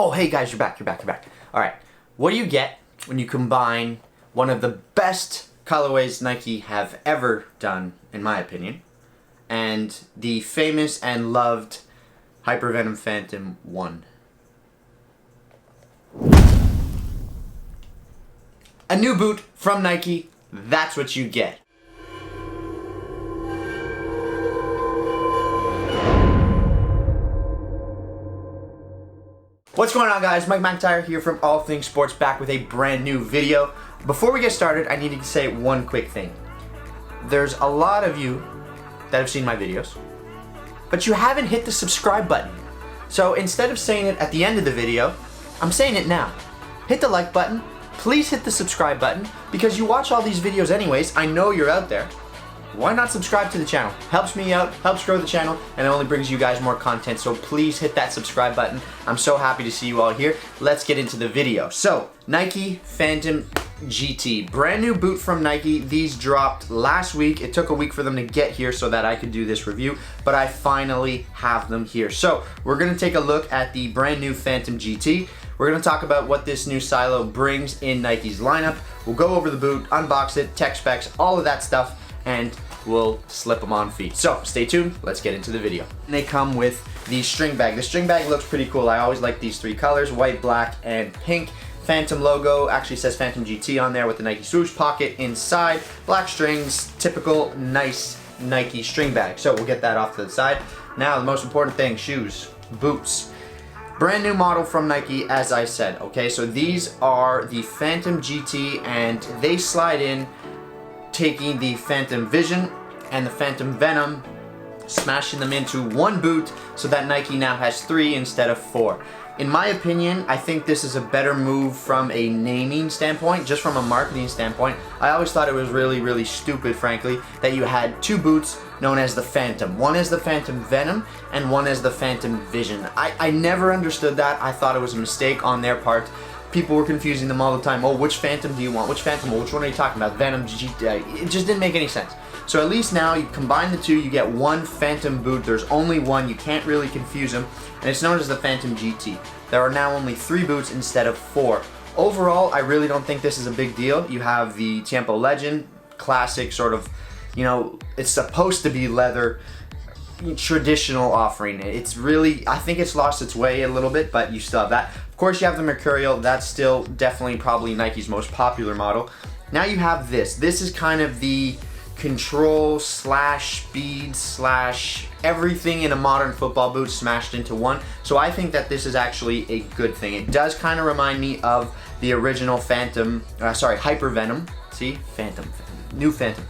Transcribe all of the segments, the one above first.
Oh, hey guys, you're back. All right, what do you get when you combine one of the best colorways Nike have ever done, in my opinion, and the famous and loved Hypervenom Phantom 1? A new boot from Nike, that's what you get. What's going on, guys? Mike McIntyre here from All Things Sports, back with a brand new video. Before we get started, I need to say one quick thing. There's a lot of you that have seen my videos, but you haven't hit the subscribe button. So instead of saying it at the end of the video, I'm saying it now. Hit the like button. Please hit the subscribe button, because you watch all these videos anyways. I know you're out there. Why not subscribe to the channel? Helps me out, helps grow the channel, and it only brings you guys more content, so please hit that subscribe button. I'm so happy to see you all here. Let's get into the video. So, Nike Phantom GT, brand new boot from Nike. These dropped last week. It took a week for them to get here so that I could do this review, but I finally have them here. So, we're gonna take a look at the brand new Phantom GT. We're gonna talk about what this new silo brings in Nike's lineup. We'll go over the boot, unbox it, tech specs, all of that stuff, and we'll slip them on feet. So stay tuned, let's get into the video. And they come with the string bag. The string bag looks pretty cool. I always like these three colors, white, black, and pink. Phantom logo, actually says Phantom GT on there with the Nike swoosh pocket inside. Black strings, typical nice Nike string bag. So we'll get that off to the side. Now the most important thing, shoes, boots. Brand new model from Nike, as I said, okay? So these are the Phantom GT, and they slide in taking the Phantom Vision and the Phantom Venom, smashing them into one boot so that Nike now has 3 instead of 4. In my opinion, I think this is a better move from a naming standpoint, just from a marketing standpoint. I always thought it was really stupid, frankly, that you had 2 boots known as the Phantom. One is the Phantom Venom and one is the Phantom Vision. I never understood that. I thought it was a mistake on their part. People were confusing them all the time. Oh, which Phantom do you want? Which Phantom? Which one are you talking about? Venom, GT. It just didn't make any sense. So at least now you combine the two, you get one Phantom boot. There's only one. You can't really confuse them. And it's known as the Phantom GT. There are now only 3 boots instead of 4. Overall, I really don't think this is a big deal. You have the Tiempo Legend, classic sort of, you know, it's supposed to be leather, traditional offering. It's really, I think it's lost its way a little bit, but you still have that. Of course, you have the Mercurial. That's still definitely probably Nike's most popular model. Now you have this. This is kind of the control slash speed slash everything in a modern football boot smashed into one. So I think that this is actually a good thing. It does kind of remind me of the original Phantom, Hypervenom. See? Phantom. New Phantom.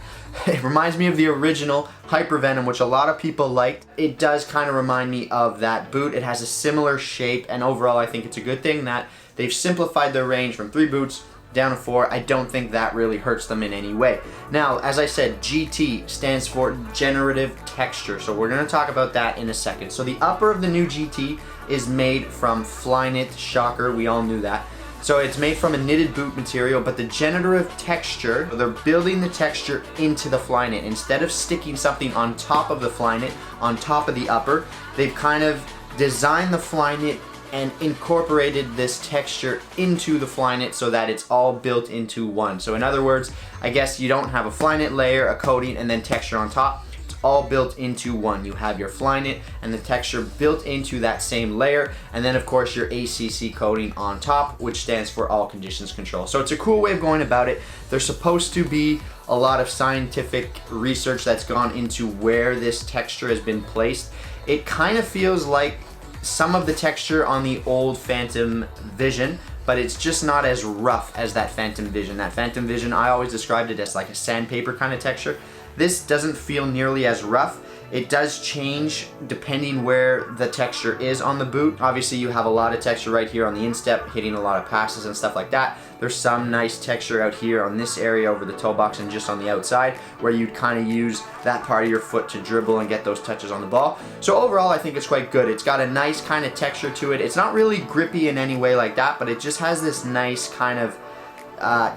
It reminds me of the original Hypervenom, which a lot of people liked. It does kind of remind me of that boot. It has a similar shape, and overall I think it's a good thing that they've simplified their range from 3 boots down to 4. I don't think that really hurts them in any way. Now, as I said, GT stands for generative texture, so we're going to talk about that in a second. So the upper of the new GT is made from Flyknit. Shocker, we all knew that. So it's made from a knitted boot material, but the generative texture, they're building the texture into the Flyknit. Instead of sticking something on top of the Flyknit, on top of the upper, they've kind of designed the Flyknit and incorporated this texture into the Flyknit so that it's all built into one. So in other words, I guess you don't have a Flyknit layer, a coating, and then texture on top. All built into one. You have your Flyknit and the texture built into that same layer, and then of course your ACC coating on top, which stands for all conditions control. So it's a cool way of going about it. There's supposed to be a lot of scientific research that's gone into where this texture has been placed. It kind of feels like some of the texture on the old Phantom Vision, but it's just not as rough as that Phantom Vision. That Phantom Vision, I always described it as like a sandpaper kind of texture. This doesn't feel nearly as rough. It does change depending where the texture is on the boot. Obviously you have a lot of texture right here on the instep, hitting a lot of passes and stuff like that. There's some nice texture out here on this area over the toe box and just on the outside, where you'd kind of use that part of your foot to dribble and get those touches on the ball. So overall I think it's quite good. It's got a nice kind of texture to it. It's not really grippy in any way like that, but it just has this nice kind of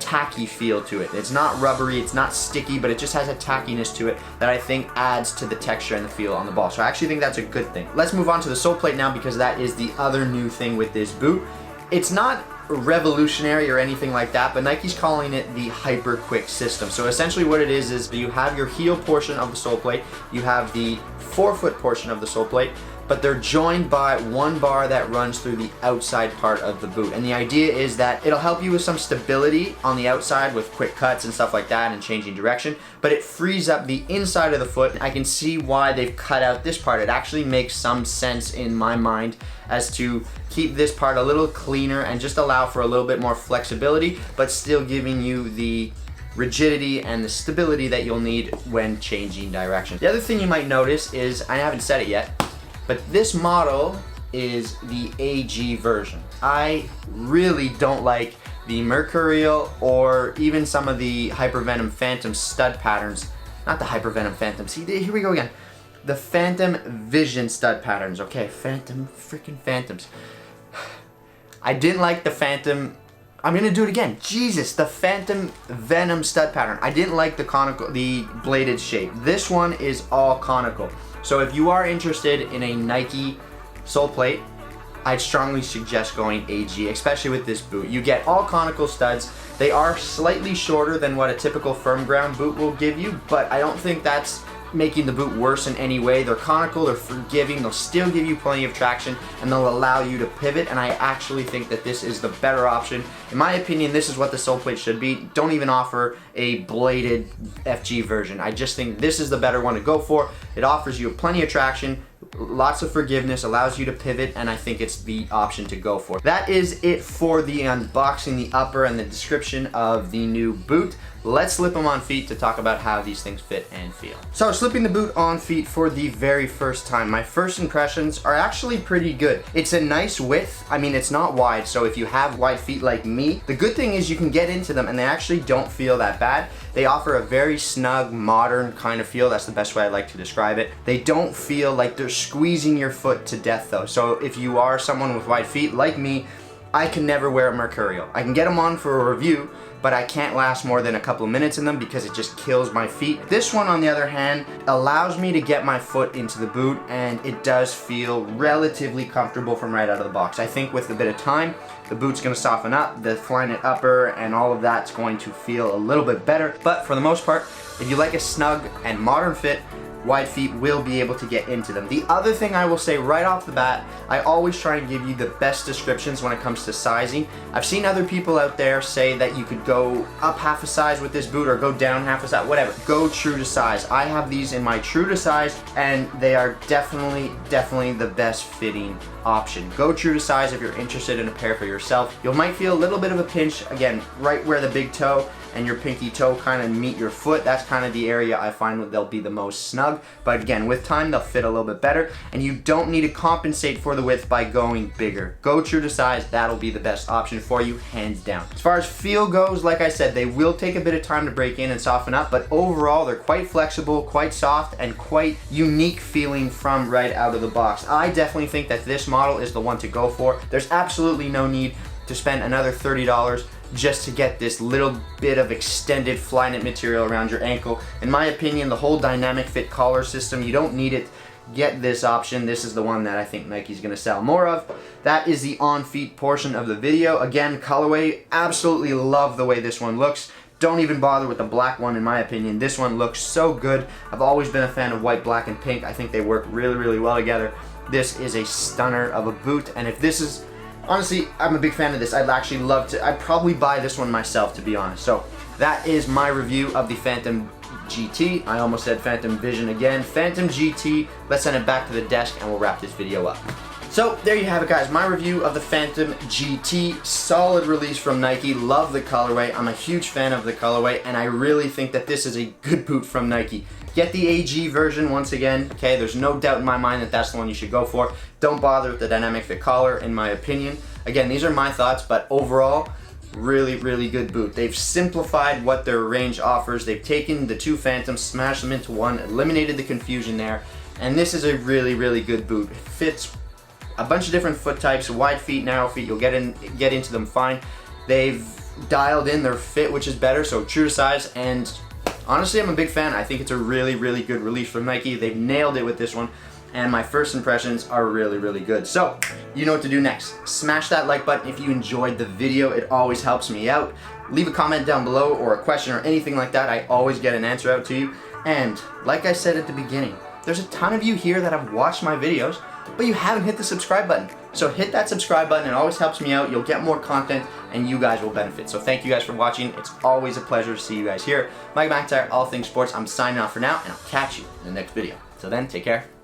tacky feel to it. It's not rubbery, it's not sticky, but it just has a tackiness to it that I think adds to the texture and the feel on the ball. So I actually think that's a good thing. Let's move on to the sole plate now, because that is the other new thing with this boot. It's not revolutionary or anything like that, but Nike's calling it the hyper quick system. So essentially what it is you have your heel portion of the sole plate, you have the forefoot portion of the sole plate, but they're joined by one bar that runs through the outside part of the boot. And the idea is that it'll help you with some stability on the outside with quick cuts and stuff like that and changing direction, but it frees up the inside of the foot. I can see why they've cut out this part. It actually makes some sense in my mind as to keep this part a little cleaner and just allow for a little bit more flexibility, but still giving you the rigidity and the stability that you'll need when changing direction. The other thing you might notice is, I haven't said it yet, but this model is the AG version. I really don't like the Mercurial or even some of the Hypervenom Phantom stud patterns. Not the Hypervenom Phantom, see, here we go again. The Phantom Vision stud patterns, okay, freaking Phantoms. I didn't like the Phantom, I'm gonna do it again, Jesus, the Phantom Venom stud pattern. I didn't like the bladed shape. This one is all conical. So if you are interested in a Nike sole plate, I'd strongly suggest going AG, especially with this boot. You get all conical studs. They are slightly shorter than what a typical firm ground boot will give you, but I don't think that's making the boot worse in any way. They're conical, they're forgiving, they'll still give you plenty of traction, and they'll allow you to pivot, and I actually think that this is the better option. In my opinion, this is what the sole plate should be. Don't even offer a bladed FG version. I just think this is the better one to go for. It offers you plenty of traction, lots of forgiveness, allows you to pivot, and I think it's the option to go for. That is it for the unboxing, the upper, and the description of the new boot. Let's slip them on feet to talk about how these things fit and feel. So slipping the boot on feet for the very first time, my first impressions are actually pretty good. It's a nice width. I mean, it's not wide, so if you have wide feet like me, the good thing is you can get into them and they actually don't feel that bad. They offer a very snug, modern kind of feel. That's the best way I like to describe it. They don't feel like they're squeezing your foot to death though. So if you are someone with wide feet like me, I can never wear a Mercurial. I can get them on for a review, but I can't last more than a couple of minutes in them because it just kills my feet. This one, on the other hand, allows me to get my foot into the boot, and it does feel relatively comfortable from right out of the box. I think with a bit of time, the boot's gonna soften up, the Flyknit upper and all of that's going to feel a little bit better. But for the most part, if you like a snug and modern fit, wide feet will be able to get into them. The other thing I will say right off the bat, I always try and give you the best descriptions when it comes to sizing. I've seen other people out there say that you could go up half a size with this boot or go down half a size, whatever. Go true to size. I have these in my true to size and they are definitely the best fitting option. Go true to size if you're interested in a pair for yourself. You might feel a little bit of a pinch, again, right where the big toe and your pinky toe kind of meet your foot. That's kind of the area I find they'll be the most snug. But again, with time, they'll fit a little bit better, and you don't need to compensate for the width by going bigger. Go true to size, that'll be the best option for you, hands down. As far as feel goes, like I said, they will take a bit of time to break in and soften up, but overall, they're quite flexible, quite soft, and quite unique feeling from right out of the box. I definitely think that this model is the one to go for. There's absolutely no need to spend another $30 just to get this little bit of extended Flyknit material around your ankle. In my opinion, the whole dynamic fit collar system, you don't need it. Get this option. This is the one that I think Nike's gonna sell more of. That is the on-feet portion of the video. Again, colorway, absolutely love the way this one looks. Don't even bother with the black one, in my opinion. This one looks so good. I've always been a fan of white, black, and pink. I think they work really well together. This is a stunner of a boot, and if this is, honestly, I'm a big fan of this. I'd probably buy this one myself, to be honest. So that is my review of the Phantom GT. I almost said Phantom Vision again. Phantom GT. Let's send it back to the desk and we'll wrap this video up. So there you have it, guys. My review of the Phantom GT. Solid release from Nike. Love the colorway. I'm a huge fan of the colorway, and I really think that this is a good boot from Nike. Get the AG version once again, okay? There's no doubt in my mind that that's the one you should go for. Don't bother with the dynamic fit collar, in my opinion. Again, these are my thoughts, but overall, really good boot. They've simplified what their range offers. They've taken the two Phantoms, smashed them into one, eliminated the confusion there, and this is a really good boot. It fits a bunch of different foot types, wide feet, narrow feet. You'll get into them fine. They've dialed in their fit, which is better, so true to size, and honestly, I'm a big fan. I think it's a really, really good release from Nike. They've nailed it with this one, and my first impressions are really, really good. So, you know what to do next. Smash that like button if you enjoyed the video. It always helps me out. Leave a comment down below or a question or anything like that. I always get an answer out to you. And like I said at the beginning, there's a ton of you here that have watched my videos, but you haven't hit the subscribe button. So hit that subscribe button. It always helps me out. You'll get more content and you guys will benefit. So thank you guys for watching. It's always a pleasure to see you guys here. Mike McIntyre, All Things Sports. I'm signing off for now, and I'll catch you in the next video. Till then, take care.